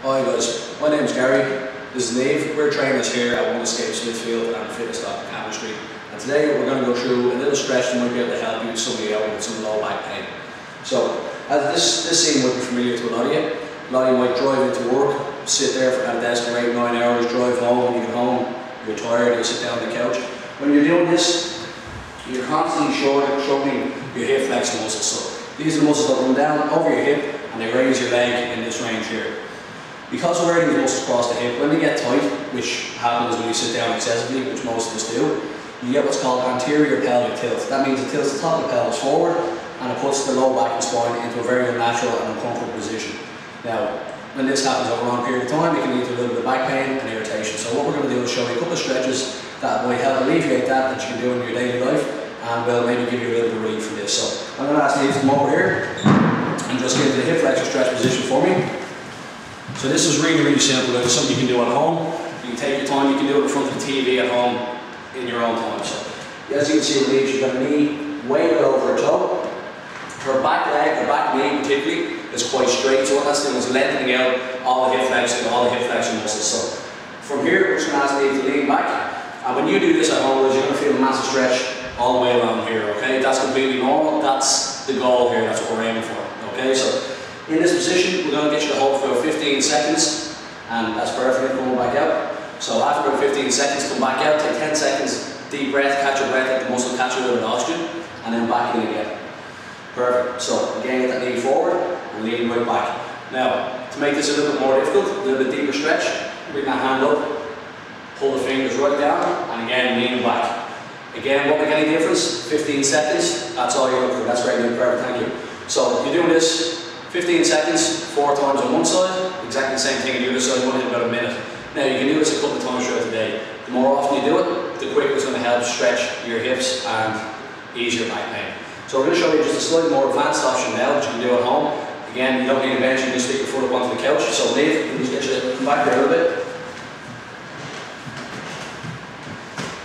Hi guys, my name is Gary, this is Niamh. We're trainers here at One Escape Smithfield and Fitness Cannon Street. And today we're going to go through a little stretch that might be able to help you somebody out with some low back pain. So, as this scene would be familiar to a lot of you. A lot of you might drive into work, sit there at a desk for 8-9 hours, drive home, when you get home, you're tired, you sit down on the couch. When you're doing this, you're constantly shortening your hip flexor muscles. So these are the muscles that run down over your hip and they raise your leg in this range here. Because we're wearing these muscles across the hip, when they get tight, which happens when you sit down excessively, which most of us do, you get what's called anterior pelvic tilt. That means it tilts the top of the pelvis forward and it puts the low back and spine into a very unnatural and uncomfortable position. Now, when this happens over a long period of time, it can lead to a little bit of back pain and irritation. So what we're going to do is show you a couple of stretches that might help alleviate that you can do in your daily life and will maybe give you a little bit of relief from this. So I'm going to ask Niamh to come over here and just get into the hip flexor stretch position for me. So this is really, really simple. It's something you can do at home. You can take your time, you can do it in front of the TV at home in your own time. So as you can see with Niamh, she's got a knee weighted over her toe. Her back leg, her back knee particularly, is quite straight. So what that's doing is lengthening out all the hip flexor muscles. So from here, we're just going to ask Niamh to lean back. And when you do this at home, you're going to feel a massive stretch all the way around here, okay? That's completely normal. That's the goal here. That's what we're aiming for, okay? So in this position, we're going to get you to hold for 15 seconds, and that's perfect. Coming back out. So after about 15 seconds, come back out, take 10 seconds, deep breath, catch your breath, let the muscle catch a little bit of oxygen, and then back in again. Perfect. So again, get that knee forward and lean right back. Now, to make this a little bit more difficult, a little bit deeper stretch, bring that hand up, pull the fingers right down, and again, lean back. Again, won't make any difference. 15 seconds, that's all you're looking for. That's great, perfect, thank you. So you're doing this 15 seconds, 4 times on one side, exactly the same thing on the other side, only in about a minute. Now you can do this a couple of times throughout the day. The more often you do it, the quicker it's going to help stretch your hips and ease your back pain. So we're going to show you just a slightly more advanced option now, which you can do at home. Again, you don't need a bench, you can just stick your foot up onto the couch. So Niamh, can you just get you back there a little bit.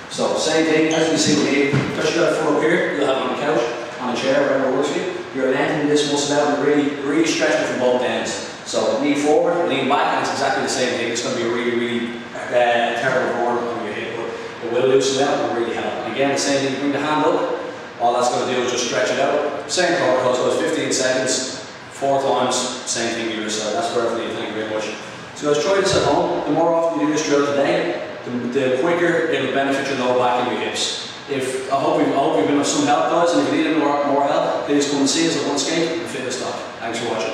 So same thing, as you see with Niamh, because you got a foot up here, you'll have it on the couch, on a chair, wherever it works for you. You're lengthening this muscle out and really stretching from both ends. So knee forward, lean back, and it's exactly the same thing. It's going to be a really terrible burden on your hip, but it will loosen out and really help. And again, the same thing, you bring the hand up. All that's going to do is just stretch it out. Same protocol, so it's 15 seconds, 4 times, same thing to your side. That's perfect, thank you very much. So let's try this at home. The more often you do this throughout the day, the quicker it will benefit your lower back and your hips. I hope we've been of some help, guys, and if you need any more help, please come and see us at One Escape and Fitness Doc. Thanks for watching.